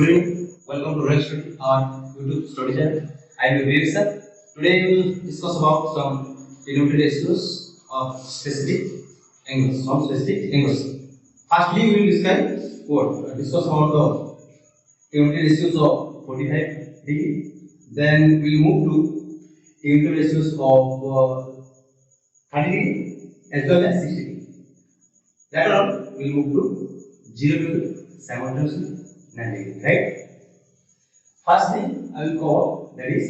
Good evening. Welcome to Real Study, our YouTube study channel. I am Vivek sir. Today we will discuss about some trigonometry ratios of specific angles. Some specific angles. Firstly, we will discuss about the trigonometry ratios of 45 degree. Then we will move to trigonometry ratios of 30 degree as well as 60 degree. Later on, we will move to 0 degree simultaneously 90 degree. Right? First thing I will cover, that is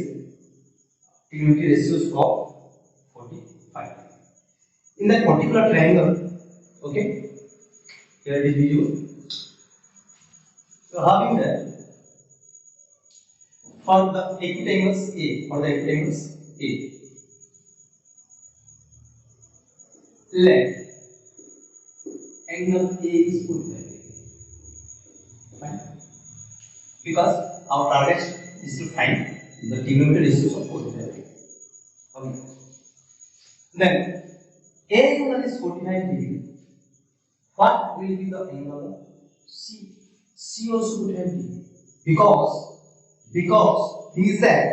trigonometry ratios of 45. In that particular triangle, okay, here it is visual. So having that for the equitangles A, let angle A is 45 degree. Fine. Because our target is to find the trigonometry ratios of 45 degree. Okay. Then A angle is 45 degree. What will be the angle of C? C also 45 degree. Because he is that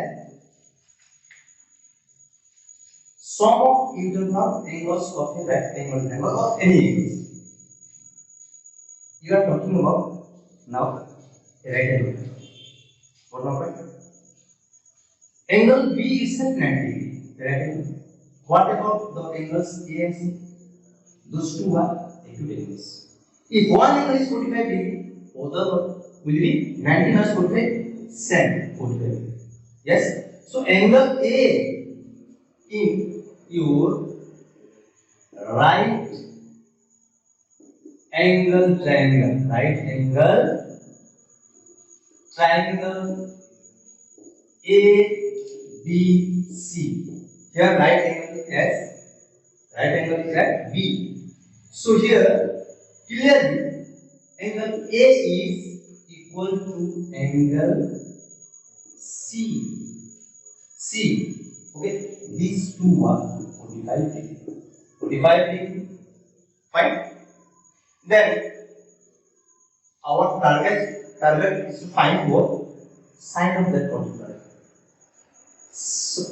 sum of internal angles of a rectangle triangle or any angles. You are talking about now a rectangle. What number? Angle B is at 90 degree. Rectangle. What about the angles A and C? Those two are acute angles. If one angle is 45 degree, other will be 90 minus 45, 45 degree. Yes? So angle A in your right angle triangle ABC. Here right angle is at B. So here clearly angle A is equal to angle C. Okay, these two are 45 degree. 45 degree. Fine. Then our target is to find what sine of that particular. So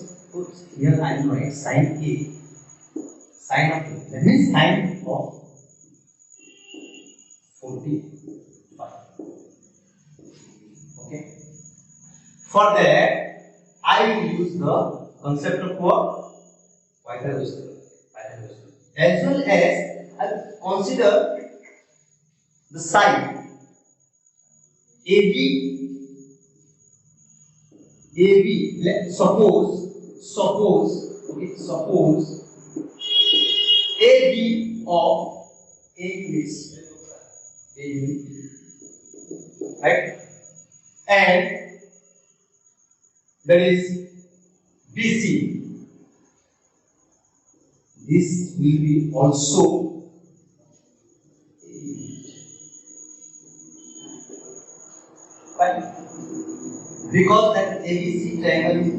here I am writing sine A. Sine of A. That means sine of 45. Okay. For that, I will use the concept of what? Pythagoras theorem. As well as I will consider the side AB. Suppose AB of English, right? And that is BC. This will be also right? Because that ABC triangle is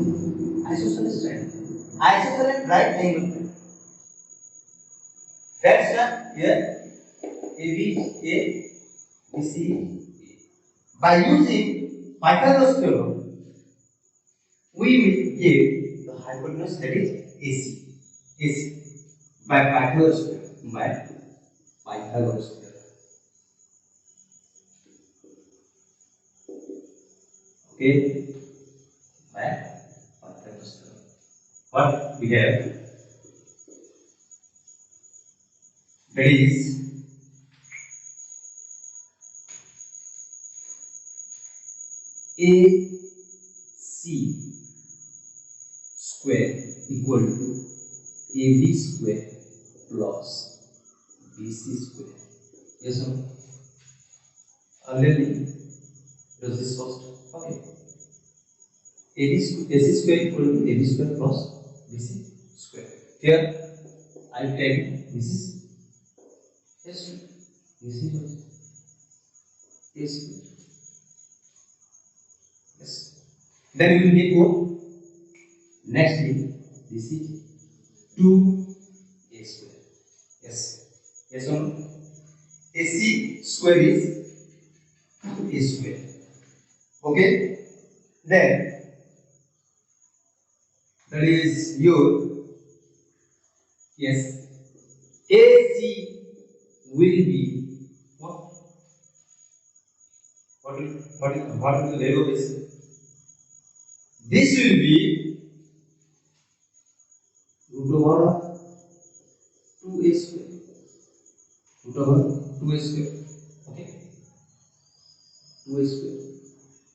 isosceles triangle. Isosceles right angle. That's why here AB, BC. By using Pythagoras theorem, we will get the hypotenuse, that is AC. By Pythagoras theorem. Okay. By Pythagoras theorem. What we have, that is AC square equal to AB square plus BC square. Yes or no? Earlier it was discussed. Okay. AC square equal to AB square plus BC square. Here I will take this is S square. This is A square. Yes. Then we will get what? Next thing, this is 2A square. Yes. Yes or no? AC square is 2A square. Okay, then that is your, yes, AC will be what? What is the value of AC? This will be root over 2a square. Root over 2a square. Okay, 2a square.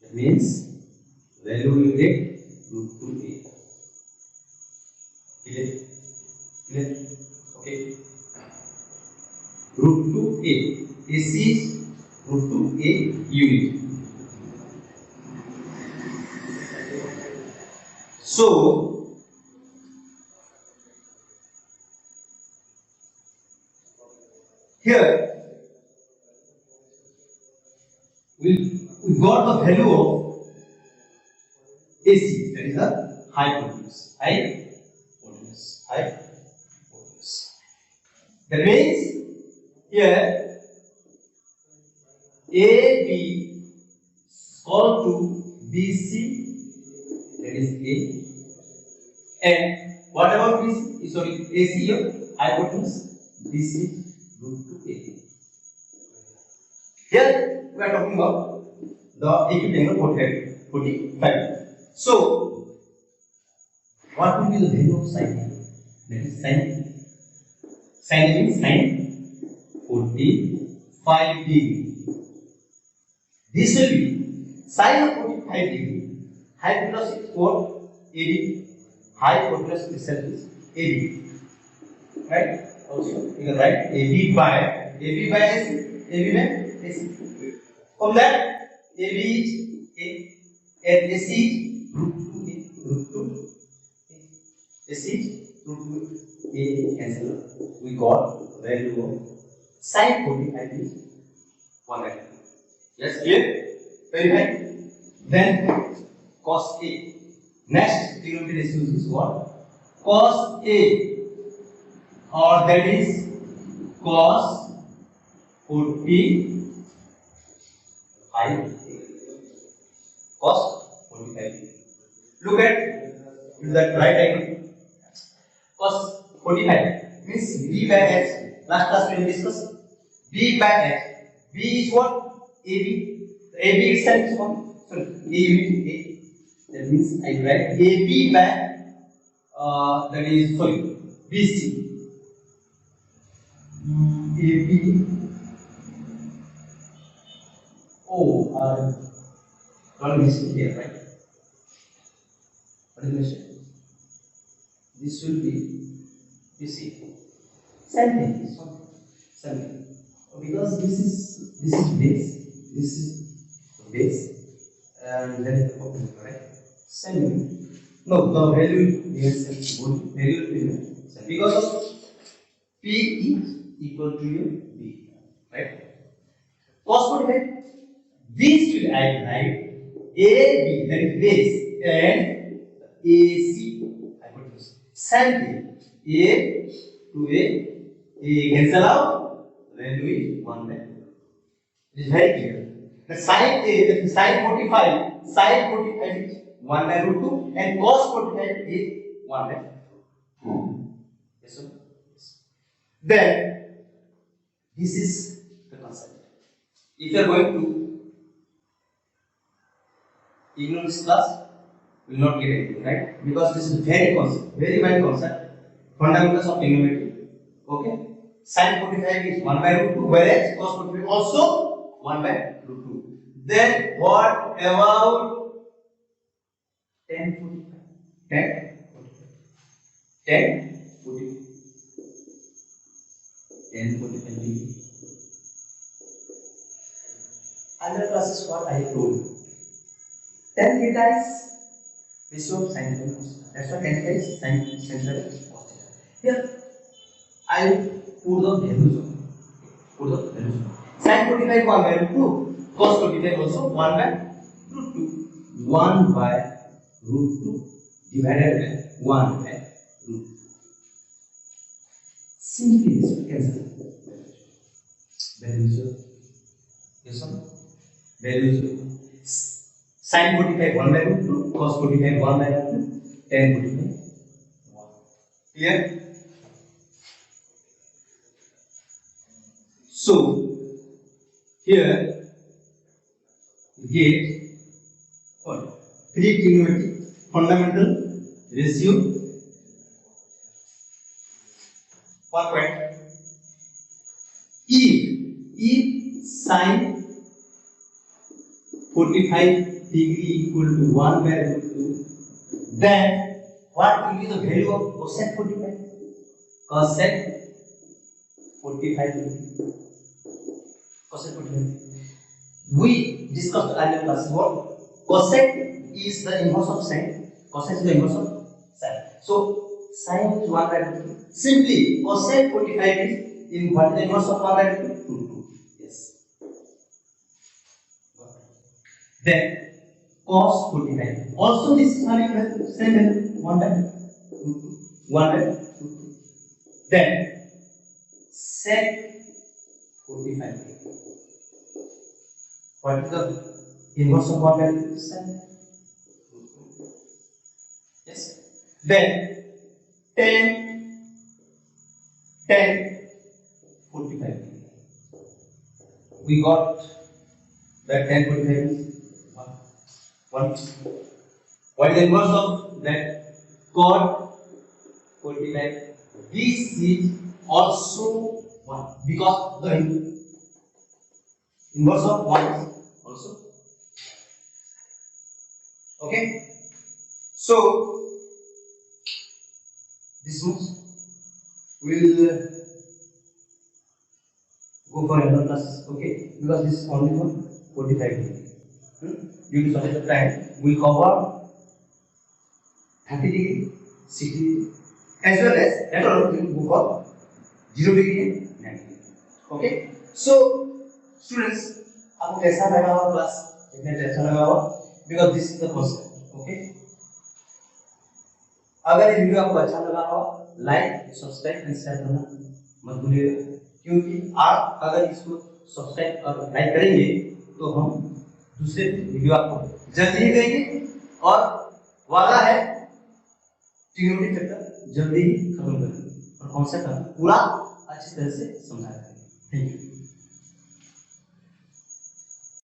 That means value will get root 2a. Clear? Clear? Okay. Root 2a. This is root 2a unit. So here we got the value of AC, that is the hypotenuse. Hypotenuse. That means here AB is equal to BC, that is A, and what about BC? Sorry, AC here, hypotenuse, BC root 2A. Here we are talking about the acute angle 45. So what will be the value of sin A? That is sin A means sin 45 degree. This will be sin of 45 degree. Hypotenuse is what? AB. Hypotenuse itself is AB. Right? Also, you can write AB by AC. From that, AB is A and AC is root 2A. AC is root 2A cancel. We got value of sin 45 is 1. Yes, clear? Very right. Then cos A. Next trigonometry ratio is what? Cos A, or that is cos 45. Cos 45. Look at that right angle. Cos 45 means B by H. Last class we discussed B by H. B is what? AB. AB itself is what? Sorry, A unit A. That means I write AB by that is sorry BC. AB. Oh, don't mistake here, right? What is the mistake? This will be BC. Same thing. This one. Same thing. Because this is base. This is base. And then the perpendicular, right? Same. No, the value is same. Value will be same. Because of P is equal to your B, right? Cos 45. This will I write AB, that is base, and AC hypotenuse. Same thing. A to A cancel out. Value is 1 by 2. It is very clear. The sin A, sin 45 is 1 by root 2, and cos 45 is 1 by 2. Yes, sir? Yes. Then this is the concept. If you are going to ignore this class, will not get anything, right? Because this is very wide concept, fundamentals of trigonometry. Okay, sin 45 is 1 by root 2, whereas cos 45 also 1 by root 2. Then what about tan 45? Tan 45 degree. Other classes what I told you. Tan theta is ratio of sin theta cos theta. That's why tan theta is sin theta cos theta. Here I put the values of sin 45 1 by root 2, cos 45 also 1 by root 2. 1 by root 2 divided by 1 by root 2. Simply this will cancel. Values of yes, sir. Values of sin 45 1 by root 2, cos 45 1 by root 2, tan 45 1. Clear? So here we get what? Three trigonometric fundamental ratio. One point. If sin 45 degree equal to 1 by root 2, then what will be the value of cosec 45? Cosec 45 degree. Cosec 45. We discussed earlier class what cosec is the inverse of sin. Cosec is the inverse of sin. So sin is 1 by root 2. Simply cosec 45 is in what is the inverse of 1 by root 2? 2. Yes. Then cos 45. Also this is having the same value 1 by root 2. 1 by root 2. Then sec 45. What is the inverse of 1 by root 2? Sin. Yes. Then tan 45. We got that tan 45 is 1. What is the inverse of that? Cot 45. This is also 1 because the inverse of 1 is also. Okay. So this means we will go for another class. Okay, because this is only for 45 degree. Due to shortage of time, we cover 30 degree, 60 degree, as well as later on we will go for 0 degree and 90 degree. Okay, so students, आपको कैसा लगा हुआ class? इतने अच्छा लगा हुआ because this is the concept. Okay, अगर ये वीडियो आपको अच्छा लगा हो लाइक सब्सक्राइब एंड शेयर करना मत भूलिएगा, क्योंकि आप अगर इसको सब्सक्राइब और लाइक करेंगे तो हम दूसरे वीडियो आपको जल्दी ही देंगे और वादा है ट्रिग्नोमेट्री चैप्टर जल्दी ही खत्म करेंगे और कॉन्सेप्ट आपको पूरा अच्छी तरह से समझा देंगे। Thank you.